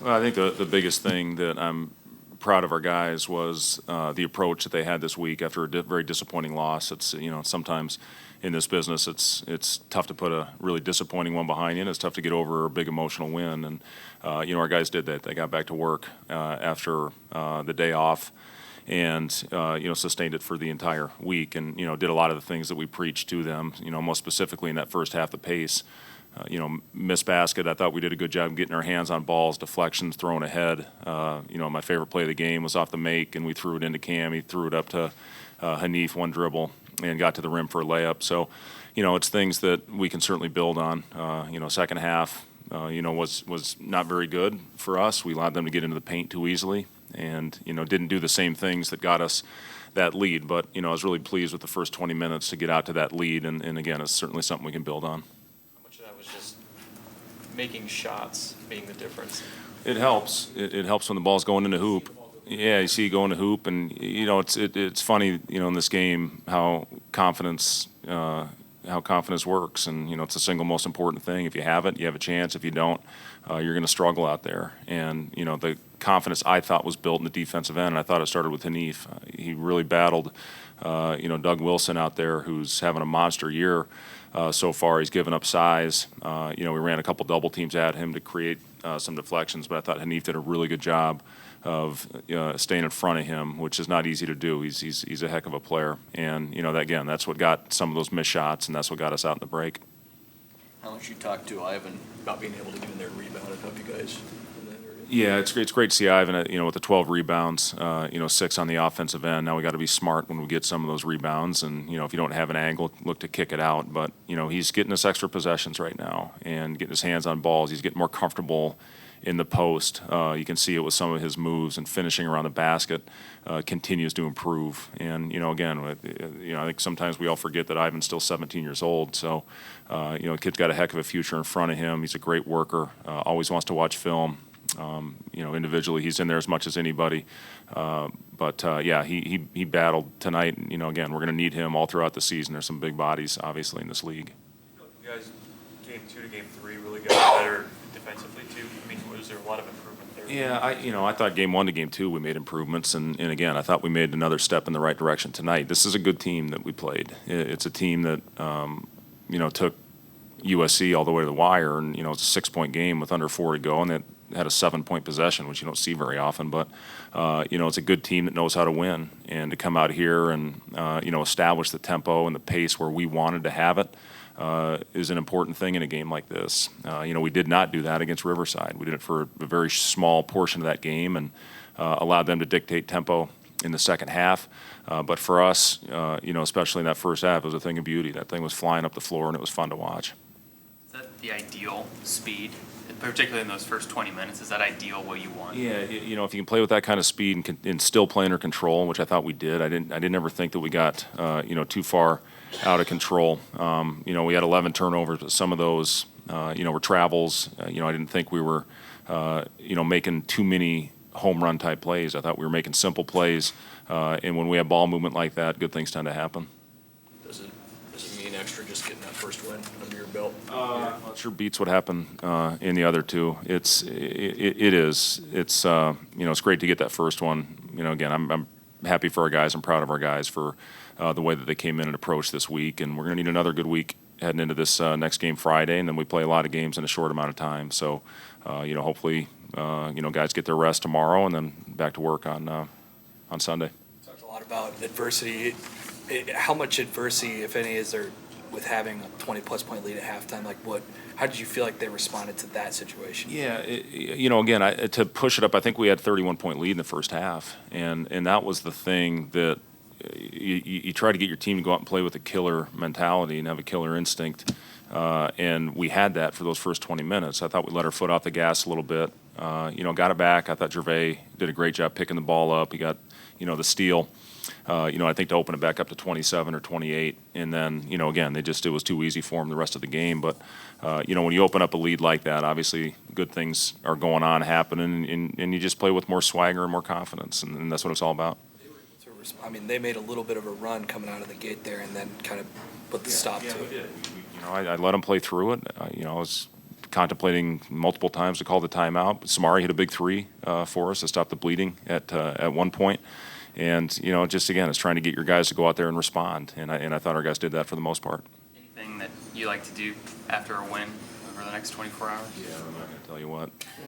Well, I think the biggest thing that I'm proud of our guys was the approach that they had this week after a very disappointing loss. It's sometimes in this business it's tough to put a really disappointing one behind you, and it's tough to get over a big emotional win. And our guys did that. They got back to work after the day off, and sustained it for the entire week, and did a lot of the things that we preached to them. Most specifically in that first half, the pace. Missed basket. I thought we did a good job getting our hands on balls, deflections, throwing ahead. My favorite play of the game was off the make, and we threw it into Cam. He threw it up to Hanif, one dribble, and got to the rim for a layup. So, it's things that we can certainly build on. Second half, was not very good for us. We allowed them to get into the paint too easily, and didn't do the same things that got us that lead. But I was really pleased with the first 20 minutes to get out to that lead, and again, it's certainly something we can build on. Was just making shots being the difference. It helps. It helps when the ball's going in the hoop. Yeah, you see it going to hoop, and it's funny, in this game how confidence works, and it's the single most important thing. If you have it, you have a chance. If you don't, you're going to struggle out there. And the confidence I thought was built in the defensive end, and I thought it started with Hanif. He really battled, Doug Wilson out there, who's having a monster year. So far, he's given up size. We ran a couple double teams at him to create some deflections, but I thought Hanif did a really good job of staying in front of him, which is not easy to do. He's a heck of a player, and that's what got some of those missed shots, and that's what got us out in the break. How much you talked to Ivan about being able to get in there and rebound and help you guys? Yeah, it's great to see Ivan, with the 12 rebounds, 6 on the offensive end. Now we got to be smart when we get some of those rebounds, and if you don't have an angle, look to kick it out. But he's getting us extra possessions right now and getting his hands on balls. He's getting more comfortable in the post. You can see it with some of his moves, and finishing around the basket continues to improve. And again, I think sometimes we all forget that Ivan's still 17 years old. So kid's got a heck of a future in front of him. He's a great worker. Always wants to watch film. Individually, he's in there as much as anybody. He battled tonight. And, again, we're going to need him all throughout the season. There's some big bodies, obviously, in this league. You guys, game 2 to game 3, really got better defensively, too. I mean, was there a lot of improvement there? Yeah, I thought game 1 to game 2 we made improvements. And again, I thought we made another step in the right direction tonight. This is a good team that we played. It's a team that, took USC all the way to the wire. And, it's a 6-point game with under 4 to go. And that had a 7-point possession, which you don't see very often, but it's a good team that knows how to win, and to come out here and establish the tempo and the pace where we wanted to have it is an important thing in a game like this. We did not do that against Riverside. We did it for a very small portion of that game, and allowed them to dictate tempo in the second half. But for us, especially in that first half, it was a thing of beauty. That thing was flying up the floor, and it was fun to watch. Is that the ideal speed? Particularly in those first 20 minutes, is that ideal what you want? Yeah, if you can play with that kind of speed and still play under control, which I thought we did. I didn't ever think that we got too far out of control. We had 11 turnovers, but some of those were travels. I didn't think we were making too many home run type plays. I thought we were making simple plays, and when we have ball movement like that, good things tend to happen. Does it mean extra just getting that first win under your belt? It sure beats what happened in the other two. It is. It's great to get that first one. Again, I'm happy for our guys. I'm proud of our guys for the way that they came in and approached this week. And we're going to need another good week heading into this next game Friday, and then we play a lot of games in a short amount of time. So, hopefully, guys get their rest tomorrow, and then back to work on Sunday. Talked a lot about adversity. How much adversity, if any, is there with having a 20-plus point lead at halftime? How did you feel like they responded to that situation? Yeah, again, to push it up, I think we had 31-point lead in the first half, and that was the thing that you try to get your team to go out and play with a killer mentality and have a killer instinct, and we had that for those first 20 minutes. I thought we let our foot off the gas a little bit. Got it back. I thought Gervais did a great job picking the ball up. He got, the steal. I think to open it back up to 27 or 28, and then again it was too easy for him the rest of the game. But when you open up a lead like that, obviously good things are going on, happening, and you just play with more swagger and more confidence, and that's what it's all about. They made a little bit of a run coming out of the gate there, and then kind of put the stop to it. I let them play through it. I was contemplating multiple times to call the timeout. Samari hit a big three for us to stop the bleeding at one point. And, you know, just again, it's trying to get your guys to go out there and respond. And I thought our guys did that for the most part. Anything that you like to do after a win over the next 24 hours? Yeah, I'm not going to tell you what.